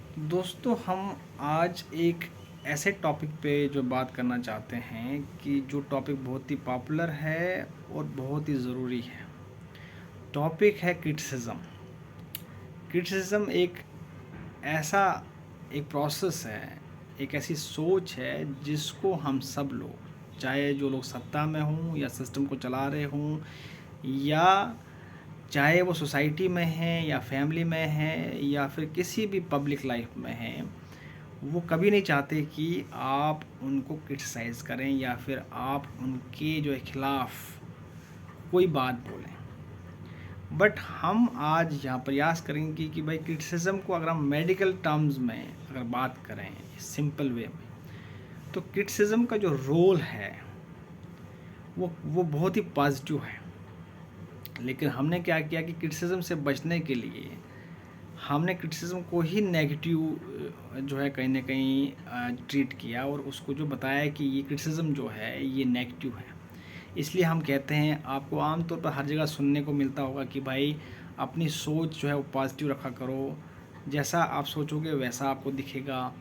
दोस्तों, हम आज एक ऐसे टॉपिक पे जो बात करना चाहते हैं कि जो टॉपिक बहुत ही पॉपुलर है और बहुत ही ज़रूरी है। टॉपिक है क्रिटिसिज्म। क्रिटिसिज्म ऐसा एक प्रोसेस है, एक ऐसी सोच है जिसको हम सब लोग, चाहे जो लोग सत्ता में हों या सिस्टम को चला रहे हों, या चाहे वो सोसाइटी में हैं या फैमिली में हैं या फिर किसी भी पब्लिक लाइफ में हैं, वो कभी नहीं चाहते कि आप उनको क्रिटिसाइज़ करें या फिर आप उनके जो है खिलाफ कोई बात बोलें। बट हम आज यहाँ प्रयास करेंगे कि भाई क्रिटिसिज्म को अगर हम मेडिकल टर्म्स में अगर बात करें सिंपल वे में, तो क्रिटिसिज्म का जो रोल है वो बहुत ही पॉजिटिव है। लेकिन हमने क्या किया कि क्रिटिसिज्म से बचने के लिए हमने क्रिटिसिज्म को ही नेगेटिव जो है कहीं ना कहीं ट्रीट किया और उसको जो बताया कि ये क्रिटिसिज्म जो है ये नेगेटिव है। इसलिए हम कहते हैं, आपको आमतौर पर हर जगह सुनने को मिलता होगा कि भाई अपनी सोच जो है वो पॉजिटिव रखा करो, जैसा आप सोचोगे वैसा आपको दिखेगा।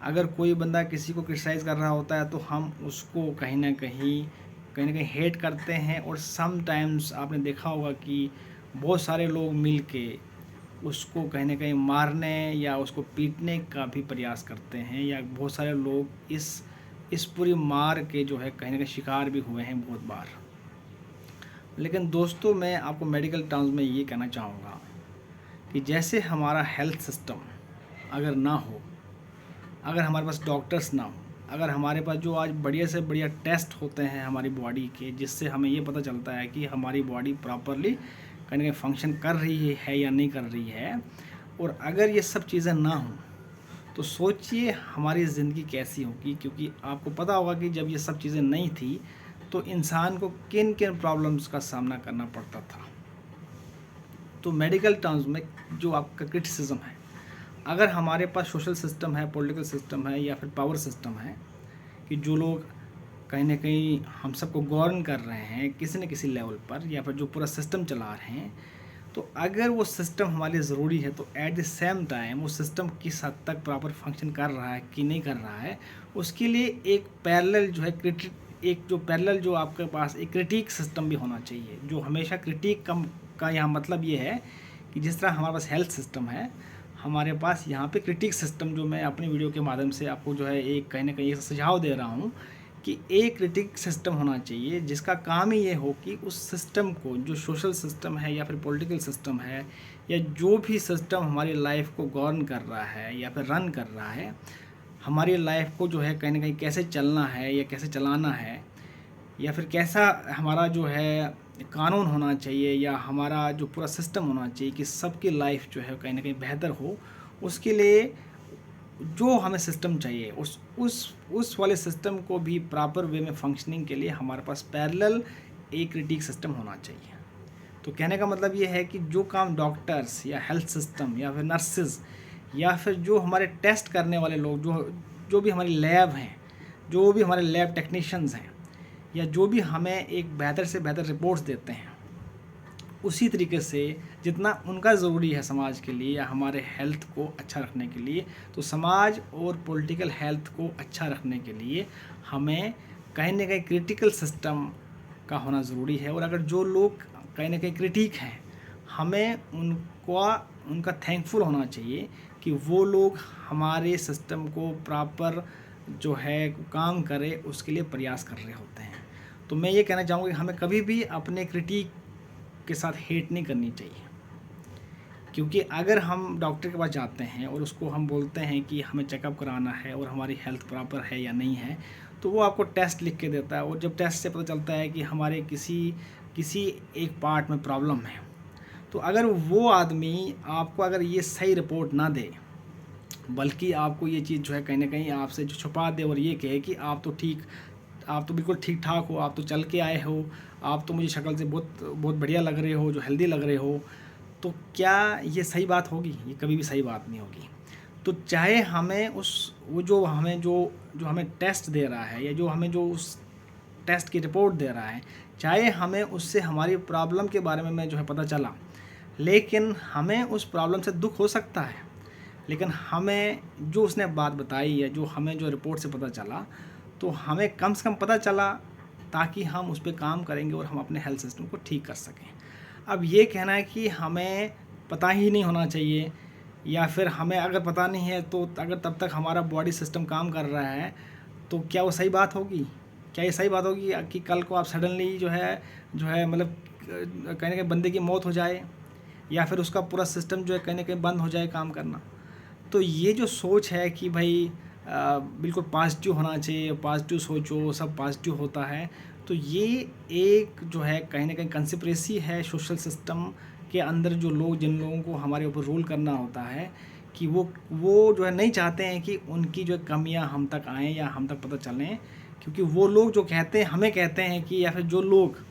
अगर कोई बंदा किसी को क्रिटिसाइज़ कर रहा होता है तो हम उसको कहीं ना कहीं हेट करते हैं, और समटाइम्स आपने देखा होगा कि बहुत सारे लोग मिल के उसको कहीं न कहीं मारने या उसको पीटने का भी प्रयास करते हैं, या बहुत सारे लोग इस पूरी मार के जो है कहीं न कहीं शिकार भी हुए हैं बहुत बार। लेकिन दोस्तों, मैं आपको मेडिकल टर्म्स में ये कहना चाहूँगा कि जैसे हमारा हेल्थ सिस्टम अगर ना हो, अगर हमारे पास डॉक्टर्स ना हो, अगर हमारे पास जो आज बढ़िया से बढ़िया टेस्ट होते हैं हमारी बॉडी के, जिससे हमें ये पता चलता है कि हमारी बॉडी प्रॉपरली कहीं ना कहीं फंक्शन कर रही है या नहीं कर रही है, और अगर ये सब चीज़ें ना हों, तो सोचिए हमारी ज़िंदगी कैसी होगी। क्योंकि आपको पता होगा कि जब ये सब चीज़ें नहीं थी तो इंसान को किन किन प्रॉब्लम्स का सामना करना पड़ता था। तो मेडिकल टर्म्स में जो आपका क्रिटिसिज्म है, अगर हमारे पास सोशल सिस्टम है, पॉलिटिकल सिस्टम है या फिर पावर सिस्टम है, कि जो लोग कहीं ना कहीं हम सबको गवर्न कर रहे हैं किसी न किसी लेवल पर, या फिर जो पूरा सिस्टम चला रहे हैं, तो अगर वो सिस्टम हमारे लिए ज़रूरी है तो एट द सेम टाइम वो सिस्टम किस हद तक प्रॉपर फंक्शन कर रहा है कि नहीं कर रहा है, उसके लिए एक पैरेलल जो है जो आपके पास एक क्रिटिक सिस्टम भी होना चाहिए। जो हमेशा क्रिटिक का यहाँ मतलब ये है कि जिस तरह हमारे पास हेल्थ सिस्टम है, हमारे पास यहाँ पे क्रिटिक सिस्टम, जो मैं अपनी वीडियो के माध्यम से आपको जो है एक कहीं ना कहीं एक सुझाव दे रहा हूँ कि एक क्रिटिक सिस्टम होना चाहिए जिसका काम ही ये हो कि उस सिस्टम को, जो सोशल सिस्टम है या फिर पॉलिटिकल सिस्टम है या जो भी सिस्टम हमारी लाइफ को गवर्न कर रहा है या फिर रन कर रहा है, हमारी लाइफ को जो है कहीं ना कहीं कैसे चलना है या कैसे चलाना है, या फिर कैसा हमारा जो है कानून होना चाहिए या हमारा जो पूरा सिस्टम होना चाहिए कि सबकी लाइफ जो है कहीं ना कहीं बेहतर हो, उसके लिए जो हमें सिस्टम चाहिए उस वाले सिस्टम को भी प्रॉपर वे में फंक्शनिंग के लिए हमारे पास पैरेलल एक क्रिटिक सिस्टम होना चाहिए। तो कहने का मतलब ये है कि जो काम डॉक्टर्स या हेल्थ सिस्टम या फिर नर्सेज या फिर जो हमारे टेस्ट करने वाले लोग, जो जो भी हमारी लैब हैं, जो भी हमारे लैब टेक्नीशियंस हैं, या जो भी हमें एक बेहतर से बेहतर रिपोर्ट्स देते हैं, उसी तरीके से जितना उनका ज़रूरी है समाज के लिए या हमारे हेल्थ को अच्छा रखने के लिए, तो समाज और पॉलिटिकल हेल्थ को अच्छा रखने के लिए हमें कहीं ना कहीं क्रिटिकल सिस्टम का होना ज़रूरी है। और अगर जो लोग कहीं ना कहीं क्रिटिक हैं, हमें उनका थैंकफुल होना चाहिए कि वो लोग हमारे सिस्टम को प्रॉपर जो है काम करे उसके लिए प्रयास कर रहे होते हैं। तो मैं ये कहना चाहूँगा कि हमें कभी भी अपने क्रिटिक के साथ हेट नहीं करनी चाहिए। क्योंकि अगर हम डॉक्टर के पास जाते हैं और उसको हम बोलते हैं कि हमें चेकअप कराना है और हमारी हेल्थ प्रॉपर है या नहीं है, तो वो आपको टेस्ट लिख के देता है, और जब टेस्ट से पता चलता है कि हमारे किसी किसी एक पार्ट में प्रॉब्लम है, तो अगर वो आदमी आपको अगर ये सही रिपोर्ट ना दे, बल्कि आपको ये चीज़ जो है कहीं ना कहीं आपसे जो छुपा दे और ये कहे कि आप तो बिल्कुल ठीक ठाक हो, आप तो चल के आए हो, आप तो मुझे शक्ल से बहुत बहुत बढ़िया लग रहे हो, जो हेल्दी लग रहे हो, तो क्या ये सही बात होगी? ये कभी भी सही बात नहीं होगी। तो चाहे हमें वो जो हमें टेस्ट दे रहा है या जो हमें जो उस टेस्ट की रिपोर्ट दे रहा है, चाहे हमें उससे हमारी प्रॉब्लम के बारे में जो है पता चला, लेकिन हमें उस प्रॉब्लम से दुख हो सकता है। लेकिन हमें जो उसने बात बताई या जो हमें जो रिपोर्ट से पता चला, तो हमें कम से कम पता चला, ताकि हम उस पे काम करेंगे और हम अपने हेल्थ सिस्टम को ठीक कर सकें। अब ये कहना है कि हमें पता ही नहीं होना चाहिए, या फिर हमें अगर पता नहीं है तो अगर तब तक हमारा बॉडी सिस्टम काम कर रहा है, तो क्या वो सही बात होगी? क्या ये सही बात होगी कि कल को आप सडनली जो है मतलब कहीं ना कहीं बंदे की मौत हो जाए, या फिर उसका पूरा सिस्टम जो है कहीं ना कहीं बंद हो जाए काम करना? तो ये जो सोच है कि भाई बिल्कुल पॉजिटिव होना चाहिए, पॉजिटिव सोचो, सब पॉजिटिव होता है, तो ये एक जो है कहीं ना कहीं कंस्पिरेसी है सोशल सिस्टम के अंदर। जो लोग, जिन लोगों को हमारे ऊपर रूल करना होता है, कि वो जो है नहीं चाहते हैं कि उनकी जो कमियां हम तक आएँ या हम तक पता चलें, क्योंकि वो लोग जो कहते हैं, हमें कहते हैं कि, या फिर जो लोग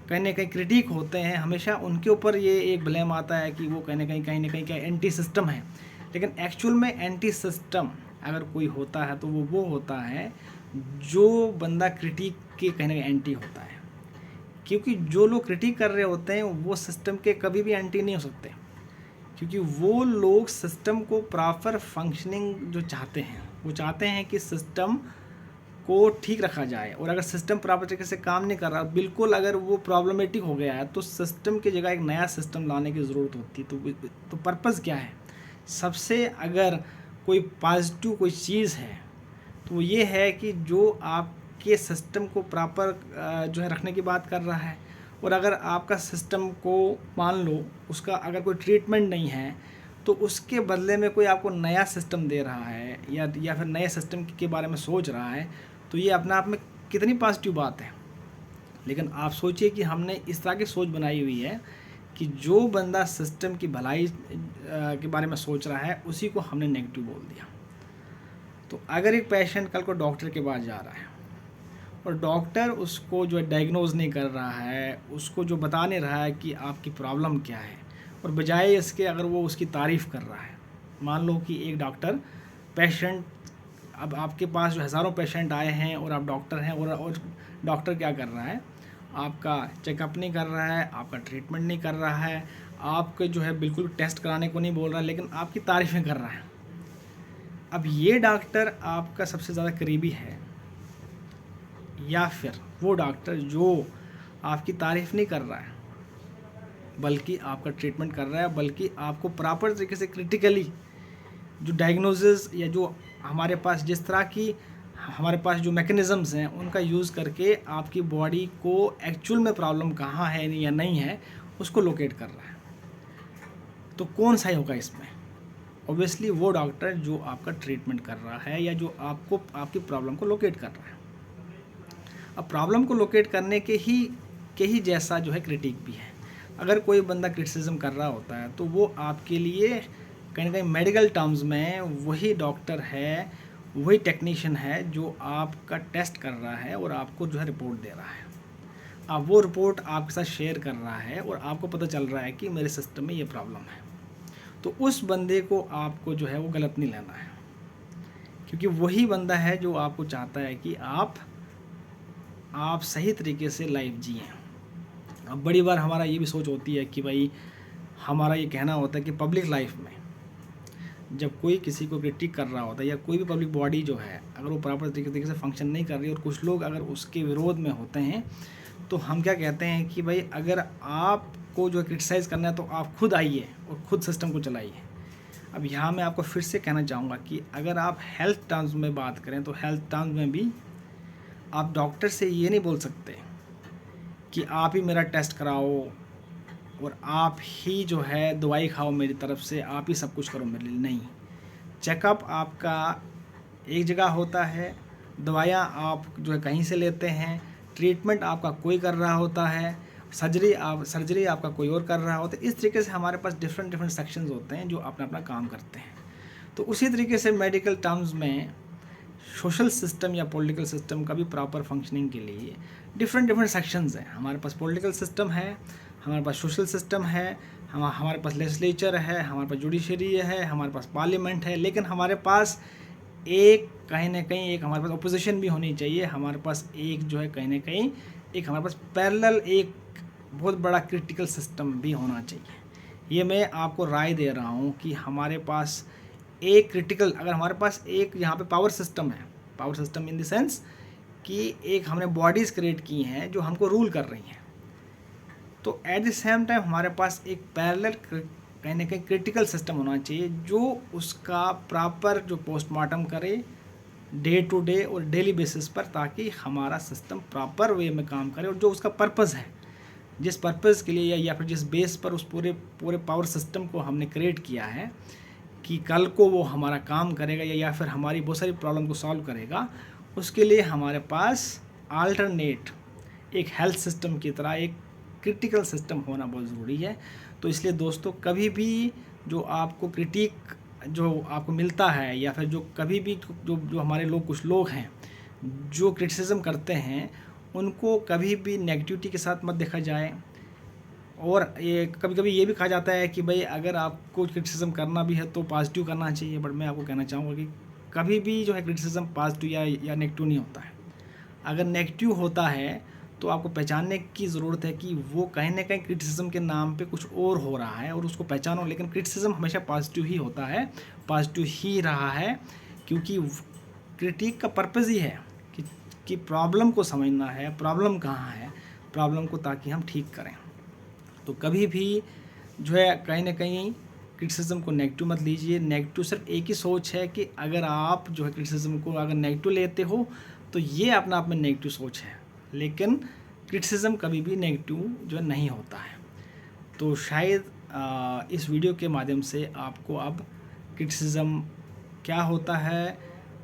कहीं ना कहीं क्रिटिक होते हैं, हमेशा उनके ऊपर ये एक ब्लेम आता है कि वो कहीं ना कहीं क्या एंटी सिस्टम है। लेकिन एक्चुअल में एंटी सिस्टम अगर कोई होता है तो वो होता है जो बंदा क्रिटिक के कहीं ना कहीं एंटी होता है। क्योंकि जो लोग क्रिटिक कर रहे होते हैं वो सिस्टम के कभी भी एंटी नहीं हो सकते, क्योंकि वो लोग सिस्टम को प्रॉपर फंक्शनिंग जो चाहते हैं, वो चाहते हैं कि सिस्टम को ठीक रखा जाए। और अगर सिस्टम प्रॉपर तरीके से काम नहीं कर रहा, बिल्कुल अगर वो प्रॉब्लमेटिक हो गया है, तो सिस्टम की जगह एक नया सिस्टम लाने की ज़रूरत होती है। तो पर्पज़ क्या है? सबसे अगर कोई पॉजिटिव कोई चीज़ है तो वो ये है कि जो आपके सिस्टम को प्रॉपर जो है रखने की बात कर रहा है। और अगर आपका सिस्टम को मान लो उसका अगर कोई ट्रीटमेंट नहीं है, तो उसके बदले में कोई आपको नया सिस्टम दे रहा है, या फिर नए सिस्टम के बारे में सोच रहा है, तो ये अपने आप में कितनी पॉजिटिव बात है। लेकिन आप सोचिए कि हमने इस तरह की सोच बनाई हुई है कि जो बंदा सिस्टम की भलाई के बारे में सोच रहा है, उसी को हमने नेगेटिव बोल दिया। तो अगर एक पेशेंट कल को डॉक्टर के पास जा रहा है और डॉक्टर उसको जो है डायग्नोज नहीं कर रहा है, उसको जो बता नहीं रहा है कि आपकी प्रॉब्लम क्या है, और बजाय इसके अगर वो उसकी तारीफ़ कर रहा है। मान लो कि एक डॉक्टर पेशेंट, अब आपके पास जो हज़ारों पेशेंट आए हैं और आप डॉक्टर हैं, और डॉक्टर क्या कर रहा है? आपका चेकअप नहीं कर रहा है, आपका ट्रीटमेंट नहीं कर रहा है, आपके जो है बिल्कुल टेस्ट कराने को नहीं बोल रहा है, लेकिन आपकी तारीफ़ें कर रहा है। अब ये डॉक्टर आपका सबसे ज़्यादा करीबी है, या फिर वो डॉक्टर जो आपकी तारीफ़ नहीं कर रहा है बल्कि आपका ट्रीटमेंट कर रहा है, बल्कि आपको प्रॉपर तरीके से क्रिटिकली जो डायग्नोसिस, या जो हमारे पास जिस तरह की हमारे पास जो मैकेनिज़म्स हैं उनका यूज़ करके आपकी बॉडी को एक्चुअल में प्रॉब्लम कहाँ है या नहीं है उसको लोकेट कर रहा है। तो कौन सा ही होगा इसमें? ऑब्वियसली वो डॉक्टर जो आपका ट्रीटमेंट कर रहा है, या जो आपको आपकी प्रॉब्लम को लोकेट कर रहा है। अब प्रॉब्लम को लोकेट करने के ही जैसा जो है क्रिटिक भी है। अगर कोई बंदा क्रिटिसिज्म कर रहा होता है, तो वो आपके लिए कहीं ना कहीं मेडिकल टर्म्स में वही डॉक्टर है, वही टेक्नीशियन है जो आपका टेस्ट कर रहा है और आपको जो है रिपोर्ट दे रहा है। अब वो रिपोर्ट आपके साथ शेयर कर रहा है और आपको पता चल रहा है कि मेरे सिस्टम में ये प्रॉब्लम है। तो उस बंदे को आपको जो है वो गलत नहीं लेना है, क्योंकि वही बंदा है जो आपको चाहता है कि आप सही तरीके से लाइफ जिएँ। अब बड़ी बार हमारा ये भी सोच होती है कि भाई, हमारा ये कहना होता है कि पब्लिक लाइफ में जब कोई किसी को क्रिटिक कर रहा होता है, या कोई भी पब्लिक बॉडी जो है अगर वो प्रॉपर तरीके से फंक्शन नहीं कर रही और कुछ लोग अगर उसके विरोध में होते हैं, तो हम क्या कहते हैं कि भाई अगर आपको जो क्रिटिसाइज़ करना है तो आप खुद आइए और खुद सिस्टम को चलाइए। अब यहाँ मैं आपको फिर से कहना चाहूँगा कि अगर आप हेल्थ टर्म्स में बात करें, तो हेल्थ टर्म्स में भी आप डॉक्टर से ये नहीं बोल सकते कि आप ही मेरा टेस्ट कराओ और आप ही जो है दवाई खाओ मेरी तरफ से, आप ही सब कुछ करो मेरे लिए। नहीं, चेकअप आपका एक जगह होता है, दवाइयाँ आप जो है कहीं से लेते हैं, ट्रीटमेंट आपका कोई कर रहा होता है, सर्जरी आपका कोई और कर रहा होता है। इस तरीके से हमारे पास डिफरेंट सेक्शंस होते हैं जो अपना अपना काम करते हैं। तो उसी तरीके से मेडिकल टर्म्स में सोशल सिस्टम या पॉलिटिकल सिस्टम का भी प्रॉपर फंक्शनिंग के लिए डिफरेंट सेक्शंस हैं। हमारे पास पॉलिटिकल सिस्टम है, हमारे पास सोशल सिस्टम है, हमारे पास लेजिस्लेचर है, हमारे पास जुडिशरी है, हमारे पास पार्लियामेंट है, लेकिन हमारे पास एक कहीं ना कहीं एक हमारे पास अपोजिशन भी होनी चाहिए। हमारे पास एक जो है कहीं ना कहीं एक हमारे पास पैरेलल एक बहुत बड़ा क्रिटिकल सिस्टम भी होना चाहिए। ये मैं आपको राय दे रहा हूँ कि हमारे पास एक क्रिटिकल, अगर हमारे पास एक यहाँ पे पावर सिस्टम है, power system in the sense कि एक हमने बॉडीज़ क्रिएट की हैं जो हमको रूल कर रही हैं, तो एट द सेम टाइम हमारे पास एक पैरेलल कहीं ना कहीं क्रिटिकल सिस्टम होना चाहिए जो उसका प्रॉपर जो पोस्टमार्टम करे डे टू डे और डेली बेसिस पर, ताकि हमारा सिस्टम प्रॉपर वे में काम करे और जो उसका पर्पज़ है, जिस पर्पज़ के लिए या फिर जिस बेस पर उस पूरे पूरे पावर सिस्टम को हमने क्रिएट किया है कि कल को वो हमारा काम करेगा या फिर हमारी बहुत सारी प्रॉब्लम को सॉल्व करेगा, उसके लिए हमारे पास अल्टरनेट एक हेल्थ सिस्टम की तरह एक क्रिटिकल सिस्टम होना बहुत ज़रूरी है। तो इसलिए दोस्तों, कभी भी जो आपको क्रिटिक जो आपको मिलता है या फिर जो कभी भी जो जो हमारे लोग कुछ लोग हैं जो क्रिटिसिज्म करते हैं, उनको कभी भी नेगेटिविटी के साथ मत देखा जाए। और ये कभी कभी ये भी कहा जाता है कि भाई अगर आपको क्रिटिसिज्म करना भी है तो पॉजिटिव करना चाहिए, बट मैं आपको कहना चाहूँगा कि कभी भी जो है क्रिटिसिज्म पॉजिटिव या नेगेटिव नहीं होता है। अगर नेगेटिव होता है तो आपको पहचानने की ज़रूरत है कि वो कहीं ना कहीं क्रिटिसिज्म के नाम पे कुछ और हो रहा है और उसको पहचानो। लेकिन क्रिटिसिज्म हमेशा पॉजिटिव ही होता है, पॉजिटिव ही रहा है, क्योंकि क्रिटिक का पर्पज़ ही है कि प्रॉब्लम को समझना है, प्रॉब्लम कहाँ है, प्रॉब्लम को ताकि हम ठीक करें। तो कभी भी जो है कहीं ना कहीं क्रिटिसिज्म को नेगेटिव मत लीजिए। नेगेटिव सिर्फ एक ही सोच है कि अगर आप जो है क्रिटिसिज्म को अगर नेगेटिव लेते हो तो ये अपना आप में नेगेटिव सोच है, लेकिन क्रिटिसिज्म कभी भी नेगेटिव जो नहीं होता है। तो शायद इस वीडियो के माध्यम से आपको अब क्रिटिसिज्म क्या होता है,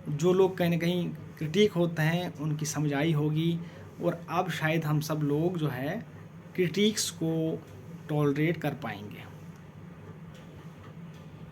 जो लोग कहीं ना कहीं क्रिटिक होते हैं उनकी समझ आई होगी, और अब शायद हम सब लोग जो है क्रिटिक्स को टॉलरेट कर पाएंगे।